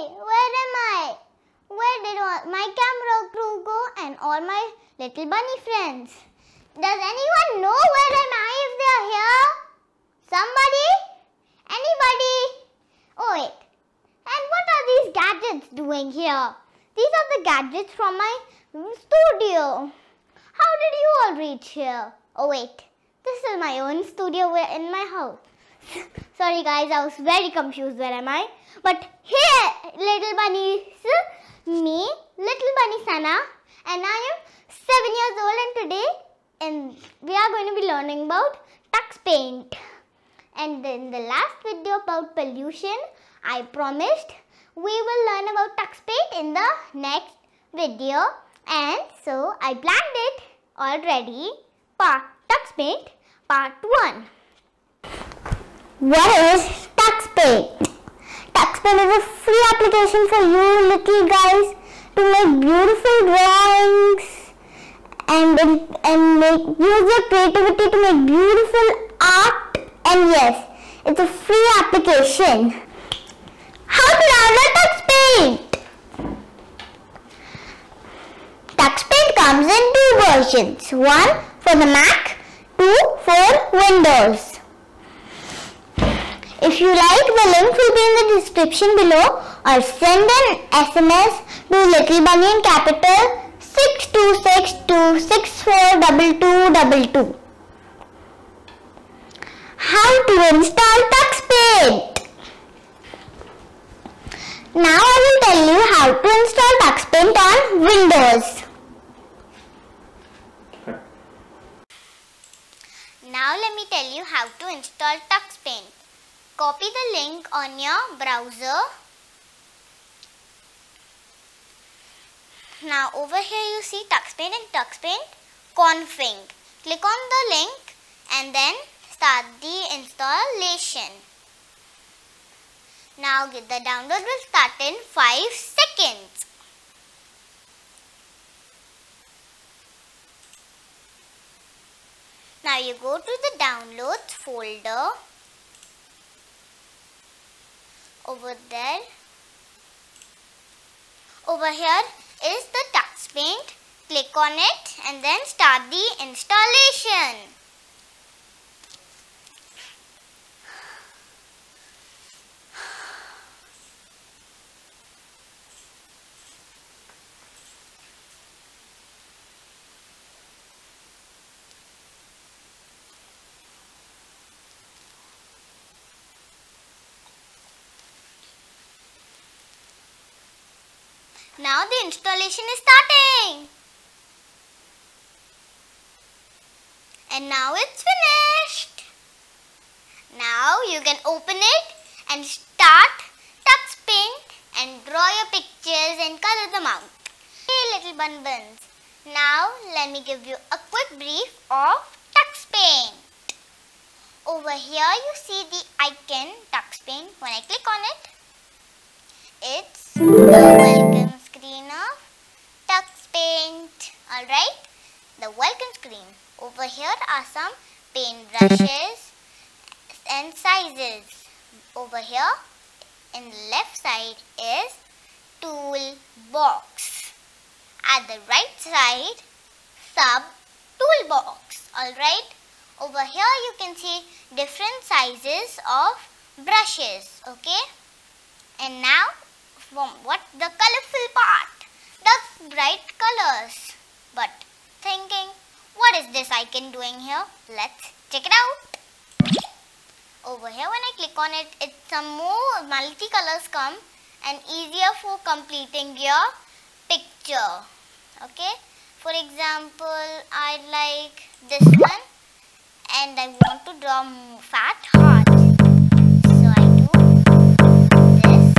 where am I? Where did all my camera crew go and all my little bunny friends? Does anyone know where am I if they are here? Somebody? Anybody? Oh wait. And what are these gadgets doing here? These are the gadgets from my studio. How did you all reach here? Oh wait. This is my own studio in my house. Sorry guys, I was very confused. Where am I? But here, little bunnies, me, little bunny Sana, and I am 7 years old, and today we are going to be learning about Tux Paint. And in the last video about pollution, I promised we will learn about Tux Paint in the next video, and so I planned it already. Tux Paint Part 1. What is Tux Paint? Tux Paint is a free application for you little guys to make beautiful drawings and use your creativity to make beautiful art. And yes, it's a free application. How to download Tux Paint? Tux Paint comes in two versions. One for the Mac, two for Windows. If you like, the link will be in the description below, or send an SMS to Little Bunny in capital 6262642222. How to install Tux Paint? Now I will tell you how to install Tux Paint on Windows. Now let me tell you how to install Tux Paint. Copy the link on your browser. Now over here you see Tux Paint and Tux Paint config. Click on the link and then start the installation. Now the download will start in 5 seconds. Now you go to the downloads folder. Over there, over here is the Tux Paint. Click on it and then start the installation. Now the installation is starting. And now it's finished. Now you can open it and start Tux Paint and draw your pictures and color them out. Hey little buns. Now let me give you a quick brief of Tux Paint. Over here you see the icon Tux Paint. When I click on it, it's the welcome screen of Tux Paint. Alright, the welcome screen. Over here are some paint brushes and sizes. Over here in the left side is tool box. At the right side, sub toolbox. Alright, over here you can see different sizes of brushes. Okay, and now what the colorful part, the bright colors. But thinking, what is this icon doing here? Let's check it out. Over here when I click on it, it's some more multi-colors come and easier for completing your picture. Okay, for example, I like this one and I want to draw fat heart. So I do this,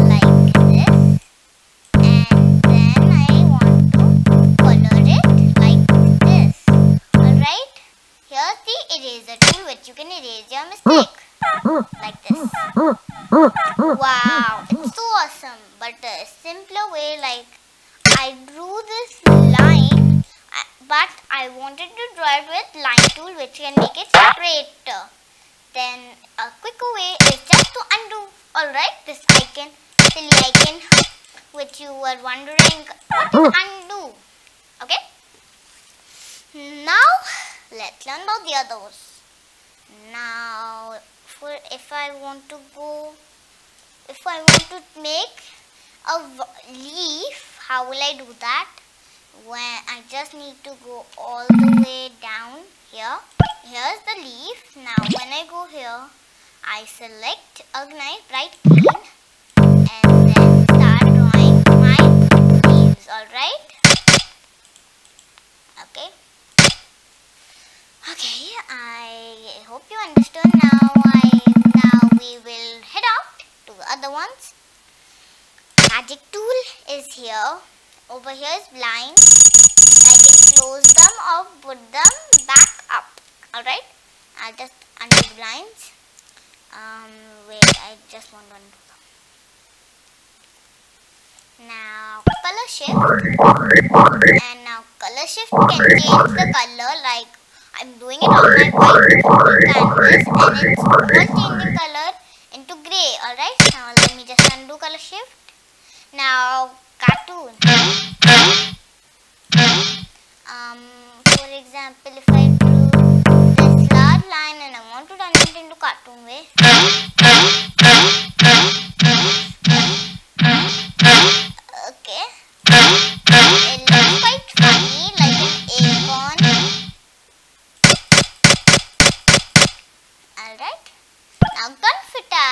like this, and then I want to color it like this. Alright, here's the eraser tool which you can erase your mistake. Like this. Wow, it's so awesome. But a simpler way, like I drew this line, but I wanted to draw it with line tool which can make it straighter. Then a quicker way is just to undo. Alright, this icon, silly icon, which you were wondering what is undo. Okay. Now let's learn about the others. Now, if I want to make a leaf, how will I do that? When I just need to go all the way down here. Here's the leaf. Now when I go here, I select a nice bright green and then start drawing my leaves. Alright? Okay. Okay, I hope you understood. Now we will head out to the other ones. Magic tool is here. Over here is blind. I can close them or put them back up. Alright, I'll just undo the blinds. Wait, I just want to undo them. Now color shift, and now color shift can change the color. Like I'm doing it on my white canvas, and it's all changing color into gray. Alright, now let me just undo color shift. Now cartoon. For example, if I drew this large line and I want to turn it into cartoon way. Okay. It looks quite funny, like an acorn. Alright. Now confetti.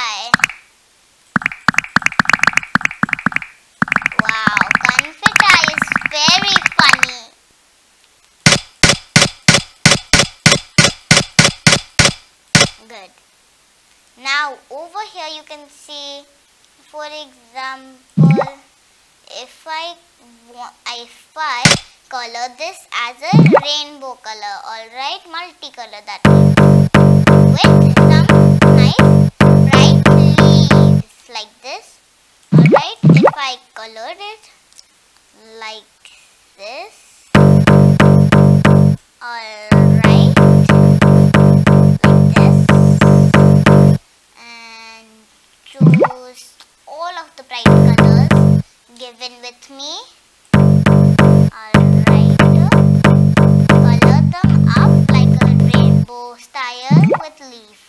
Wow, confetti is very funny. Good. Now over here you can see, for example, if I color this as a rainbow color, alright, multicolor that with some nice bright leaves like this. Alright, if I colored it like this, alright, like this, and choose all of the bright colors given with me. Alright, color them up like a rainbow style with leaves.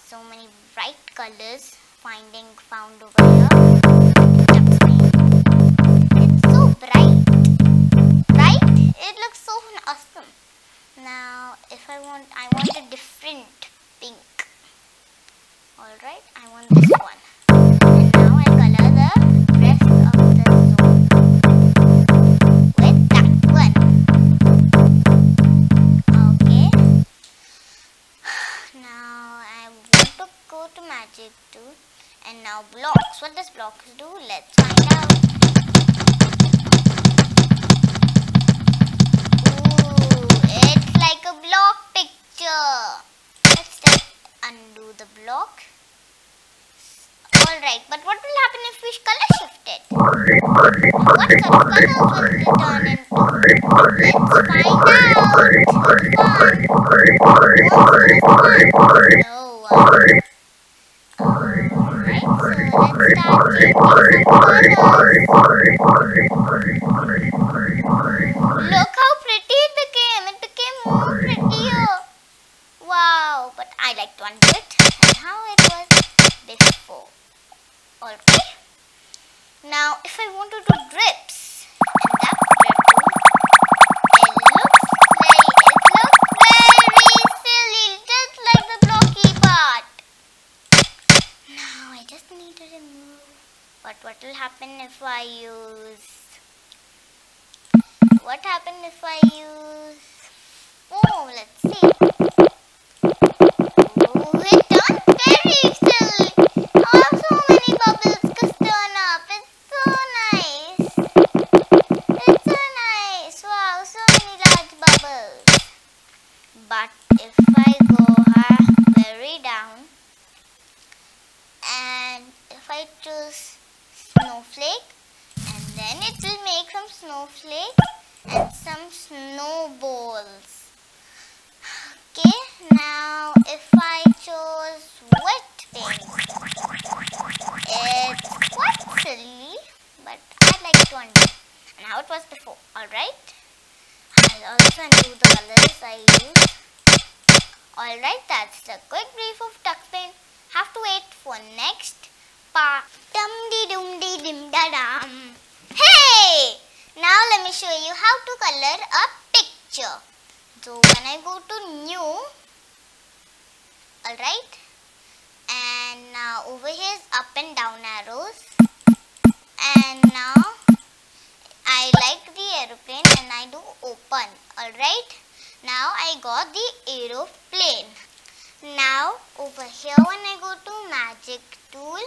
So many bright colors found over here. Tux Paint. It's so bright, right? It looks so awesome. Now, if I want a different pink. Alright, I want this one. And now I color the rest of the zone with that one. Okay. Now I want to go to magic tool, and now blocks. What does blocks do? Let's find out. Ooh, it's like a block picture. Let's just undo the block. Alright, but what will happen if we color shift it? What sort of colors will it turn into? Let's find out. No one. Alright, so let's start changing some colors. Look how pretty it became. It became more prettier. Wow, but I like to undo it and how it was before. Alright. Now, if I want to do drips, and that's drip too, it looks very silly, just like the blocky part. Now, I just need to remove. But what will happen if I use? What happens if I use? Oh, let's see. Oh, it turned very silly. Oh, so many bubbles could turn up. It's so nice. It's so nice. Wow, so many large bubbles. But if I go very down, and if I choose snowflake, and then it will make some snowflake, some snowballs. Okay, now if I chose wet paint, it's quite silly, but I'd like to undo and how it was before. Alright, I'll also undo the colors I used. Alright, that's the quick brief of Tux Paint. Have to wait for next part. Dum dee dum dee dim da dum. Hey! Now let me show you how to color a picture. So when I go to new, alright, and now over here is up and down arrows, and now I like the aeroplane and I do open. Alright, now I got the aeroplane. Now over here when I go to magic tool,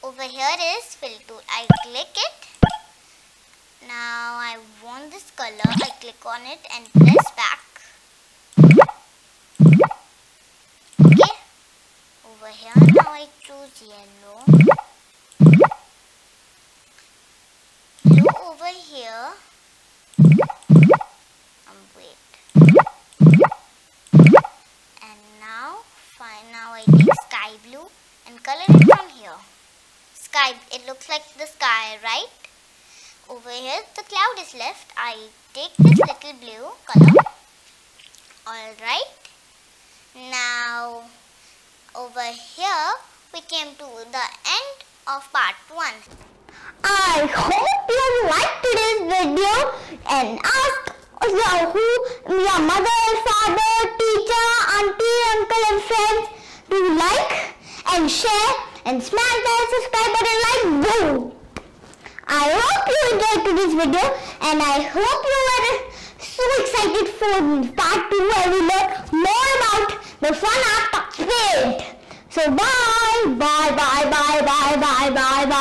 over here is fill tool. I click it. Now I want this color. I click on it and press back. Okay. Over here now I choose yellow. Blue over here. Wait. And now fine. Now I take sky blue and color it from here. Sky. It looks like the sky, right? Over here the cloud is left. I take this little blue color. Alright. Now over here we came to the end of part 1. I hope you liked today's video and ask who your mother, father, teacher, auntie, uncle and friends to like and share and smash that subscribe button like boom. I hope you enjoyed today's video and I hope you were so excited for part 2 where we learn more about the fun art Tux Paint. So bye, bye, bye, bye, bye, bye, bye, bye.